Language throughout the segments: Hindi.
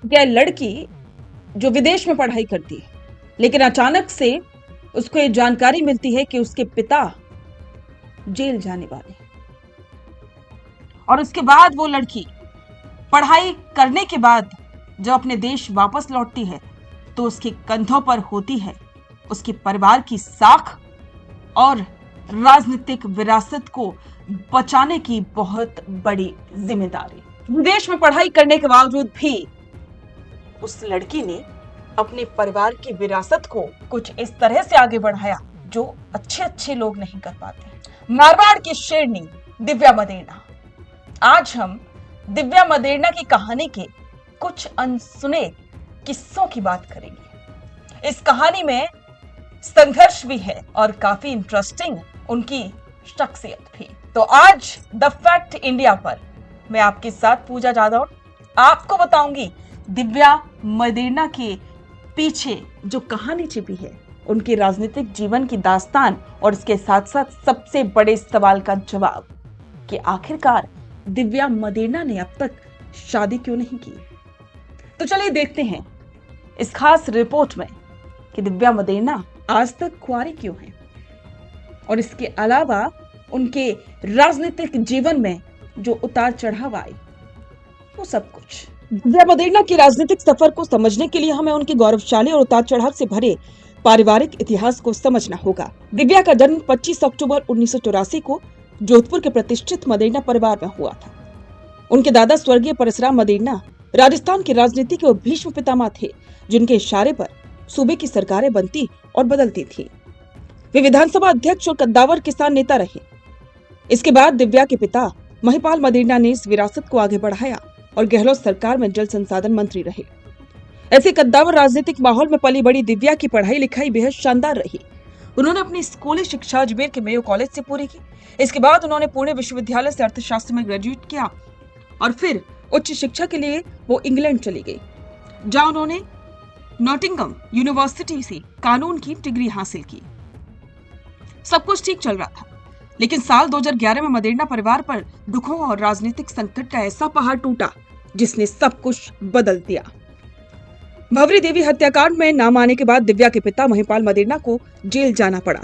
यह लड़की जो विदेश में पढ़ाई करती है, लेकिन अचानक से उसको ये जानकारी मिलती है कि उसके पिता जेल जाने वाले हैं। और उसके बाद वो लड़की पढ़ाई करने के बाद जब अपने देश वापस लौटती है तो उसके कंधों पर होती है उसके परिवार की साख और राजनीतिक विरासत को बचाने की बहुत बड़ी जिम्मेदारी। विदेश में पढ़ाई करने के बावजूद भी उस लड़की ने अपने परिवार की विरासत को कुछ इस तरह से आगे बढ़ाया जो अच्छे अच्छे लोग नहीं कर पाते। मारवाड़ की शेरनी दिव्या मदेरणा। आज हम दिव्या मदेरणा की कहानी के कुछ अनसुने किस्सों की बात करेंगे। इस कहानी में संघर्ष भी है और काफी इंटरेस्टिंग उनकी शख्सियत भी। तो आज द फैक्ट इंडिया पर मैं आपके साथ पूजा जादौर आपको बताऊंगी दिव्या मदेरणा के पीछे जो कहानी छिपी है, उनके राजनीतिक जीवन की दास्तान और इसके साथ साथ सबसे बड़े सवाल का जवाब कि आखिरकार दिव्या मदेरणा ने अब तक शादी क्यों नहीं की। तो चलिए देखते हैं इस खास रिपोर्ट में कि दिव्या मदेरणा आज तक कुंवारी क्यों है और इसके अलावा उनके राजनीतिक जीवन में जो उतार चढ़ाव आए वो सब कुछ। दिव्या मदेरणा की राजनीतिक सफर को समझने के लिए हमें उनके गौरवशाली और उतार चढ़ाव से भरे पारिवारिक इतिहास को समझना होगा। दिव्या का जन्म 25 अक्टूबर 1984 को जोधपुर के प्रतिष्ठित मदेरणा परिवार में हुआ था। उनके दादा स्वर्गीय परशुराम मदेरणा राजस्थान की राजनीति के भीष्म पितामह थे, जिनके इशारे पर सूबे की सरकारें बनती और बदलती थी। वे विधानसभा अध्यक्ष और कद्दावर किसान नेता रहे। इसके बाद दिव्या के पिता महिपाल मदेरणा ने इस विरासत को आगे बढ़ाया और गहलोत सरकार में जल संसाधन मंत्री रहे। ऐसे कद्दावर राजनीतिक माहौल में पली बड़ी दिव्या की पढ़ाई लिखाई बेहद शानदार रही। उन्होंने अपनी स्कूली शिक्षा अजमेर के मेयो कॉलेज से पूरी की। इसके बाद उन्होंने पुणे विश्वविद्यालय से अर्थशास्त्र में ग्रेजुएट किया और फिर उच्च शिक्षा के लिए वो इंग्लैंड चली गई, जहां उन्होंने नॉटिंगम यूनिवर्सिटी से कानून की डिग्री हासिल की। सब कुछ ठीक चल रहा था, लेकिन साल 2011 में मदेरणा परिवार पर दुखों और राजनीतिक संकट का ऐसा पहाड़ टूटा जिसने सब कुछ बदल दिया। भवरी देवी हत्याकांड में नाम आने के बाद दिव्या के पिता महिपाल मदेरणा को जेल जाना पड़ा।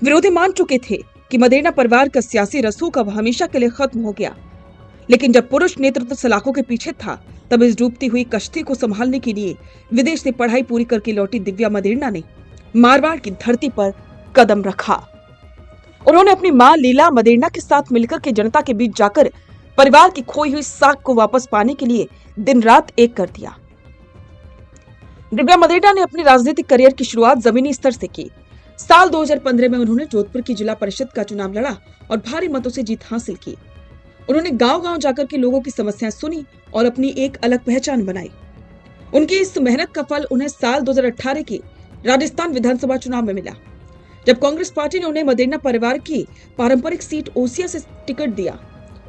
विरोधी मान चुके थे कि मदेरणा परिवार का सियासी रसूख अब हमेशा के लिए खत्म हो गया, लेकिन जब पुरुष नेतृत्व सलाखों के पीछे था तब इस डूबती हुई कश्ती को संभालने के लिए विदेश से पढ़ाई पूरी करके लौटी दिव्या मदेरणा ने मारवाड़ की धरती पर कदम रखा। उन्होंने अपनी मां लीला मदेरणा के साथ मिलकर के जनता के बीच जाकर परिवार की खोई हुई साख को वापस पाने के लिए दिन रात एक कर दिया। दिव्या मदेरणा ने अपनी राजनीतिक करियर की शुरुआत जमीनी स्तर से की। साल 2015 में उन्होंने जोधपुर की जिला परिषद का चुनाव लड़ा और भारी मतों से जीत हासिल की। उन्होंने गांव-गांव जाकर के लोगों की समस्याएं सुनी और अपनी एक अलग पहचान बनाई। उनकी इस मेहनत का फल उन्हें साल 2018 के राजस्थान विधानसभा चुनाव में मिला, जब कांग्रेस पार्टी ने उन्हें मदेरणा परिवार की पारंपरिक सीट ओसिया से टिकट दिया।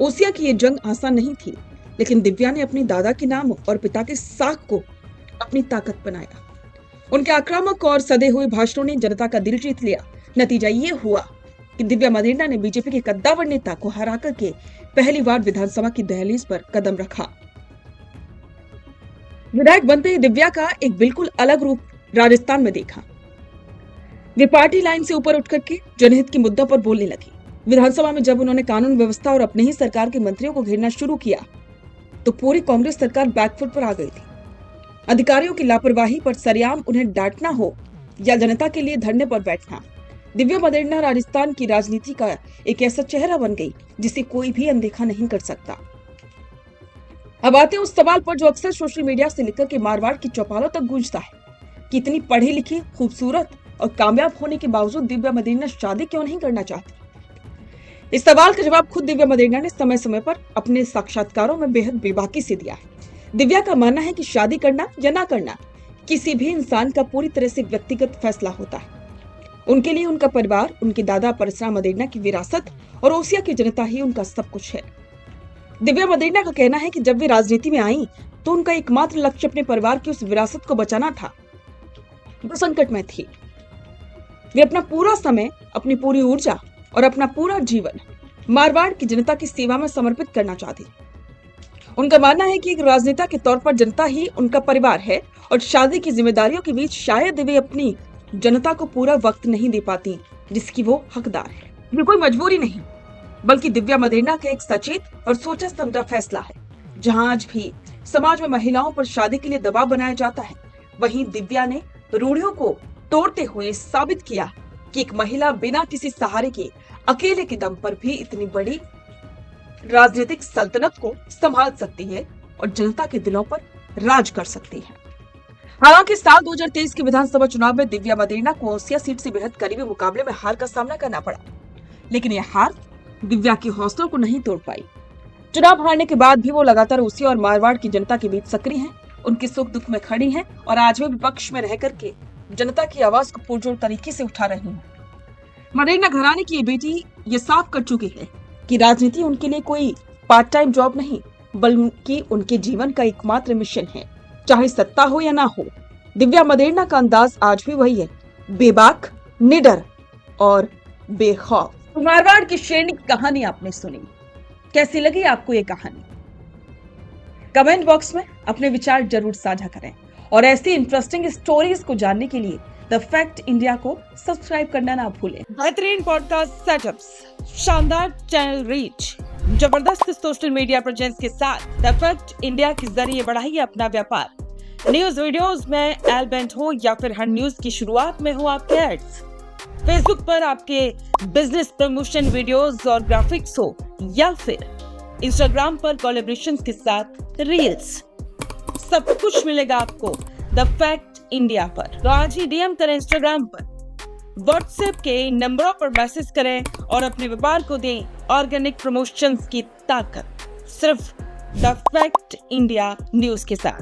ओसिया की ये जंग आसान नहीं थी, लेकिन दिव्या ने अपने दादा के नाम और पिता के साख को अपनी ताकत बनाया। उनके आक्रामक और सधे हुए भाषणों ने जनता का दिल जीत लिया। नतीजा ये हुआ कि दिव्या मदेरणा ने बीजेपी के कद्दावर नेता को हरा करके पहली बार विधानसभा की दहलीज पर कदम रखा। विधायक बनते ही दिव्या का एक बिल्कुल अलग रूप राजस्थान में देखा। वे पार्टी लाइन से ऊपर उठ करके जनहित के मुद्दों पर बोलने लगी। विधानसभा में जब उन्होंने कानून व्यवस्था और अपने ही सरकार के मंत्रियों को घेरना शुरू किया तो पूरी कांग्रेस सरकार बैकफुट पर आ गई थी। अधिकारियों की लापरवाही पर सरेआम उन्हें डांटना हो या जनता के लिए धरने पर बैठना, दिव्या मदेरणा राजस्थान की राजनीति का एक ऐसा चेहरा बन गई जिसे कोई भी अनदेखा नहीं कर सकता। अब आते हैं उस सवाल पर जो अक्सर सोशल मीडिया से लेकर के मारवाड़ की चौपालों तक गूंजता है कि इतनी पढ़ी लिखी, खूबसूरत और कामयाब होने के बावजूद दिव्या मदेरणा शादी क्यों नहीं करना चाहती। इस सवाल का जवाब खुद दिव्या मदेरणा ने समय समय पर अपने साक्षात्कारों में बेहद बेबाकी से दिया है। दिव्या का मानना है कि शादी करना या ना करना किसी भी इंसान का पूरी तरह से व्यक्तिगत फैसला होता है। उनके लिए उनका परिवार, उनके दादा परशुराम मदेरणा की विरासत और ओसिया की जनता ही उनका सब कुछ है। दिव्या मदेरणा का कहना है कि जब वे राजनीति में आई तो उनका एकमात्र लक्ष्य अपने परिवार की उस विरासत को बचाना था जो संकट में थी। वे अपना पूरा समय, अपनी पूरी ऊर्जा और अपना पूरा जीवन मारवाड़ की जनता की सेवा में समर्पित करना चाहती। उनका मानना है कि एक राजनेता के तौर पर जनता ही उनका परिवार है और शादी की जिम्मेदारियों के बीच शायद वे अपनी जनता को पूरा वक्त नहीं दे पाती जिसकी वो हकदार है। ये कोई मजबूरी नहीं, बल्कि दिव्या मदेरणा का एक सचेत और सोचा समझा फैसला है। जहां आज भी समाज में महिलाओं पर शादी के लिए दबाव बनाया जाता है, वहीं दिव्या ने रूढ़ियों को तोड़ते हुए साबित किया कि एक महिला बिना किसी सहारे के अकेले के दम पर भी इतनी बड़ी राजनीतिक सल्तनत को संभाल सकती है और जनता के दिलों पर राज कर सकती है। हालांकि साल 2023 के विधानसभा चुनाव में दिव्या मदेरणा को ओसिया सीट से बेहद करीबी मुकाबले में हार का सामना करना पड़ा, लेकिन यह हार दिव्या के हौसलों को नहीं तोड़ पाई। चुनाव हारने के बाद भी वो लगातार ओसिया और मारवाड़ की जनता के बीच सक्रिय हैं, उनके सुख दुख में खड़ी हैं और आज भी विपक्ष में रह करके जनता की आवाज को पुरजोर तरीके से उठा रही हैं। मदेरणा घराने की ये बेटी ये साफ कर चुकी है कि राजनीति उनके लिए कोई पार्ट टाइम जॉब नहीं, बल्कि उनके जीवन का एकमात्र मिशन है, चाहे सत्ता हो या ना हो। दिव्या मदेरणा का अंदाज आज भी वही है, बेबाक, निडर और बेखौफ। मारवाड़ की शेरनी की कहानी आपने सुनी, कैसी लगी आपको ये कहानी? कमेंट बॉक्स में अपने विचार जरूर साझा करें और ऐसी इंटरेस्टिंग स्टोरीज को जानने के लिए द फैक्ट इंडिया को सब्सक्राइब करना ना भूलें। बेहतरीन पॉडकास्ट सेटअप्स, शानदार चैनल रीच, जबरदस्त सोशल मीडिया प्रेजेंस के साथ द फैक्ट इंडिया के जरिए बढ़ाइए अपना व्यापार। न्यूज वीडियोस में एल बेंट हो या फिर हर न्यूज की शुरुआत में हो आपके एड्स, फेसबुक पर आपके बिजनेस प्रमोशन वीडियोस और ग्राफिक्स हो या फिर इंस्टाग्राम पर कोलैबोरेशन के साथ रील्स, सब कुछ मिलेगा आपको द फैक्ट इंडिया पर। तो आज ही डीएम करें इंस्टाग्राम पर, व्हाट्सएप के नंबरों पर मैसेज करें और अपने व्यापार को दें ऑर्गेनिक प्रमोशंस की ताकत, सिर्फ द फैक्ट इंडिया न्यूज के साथ।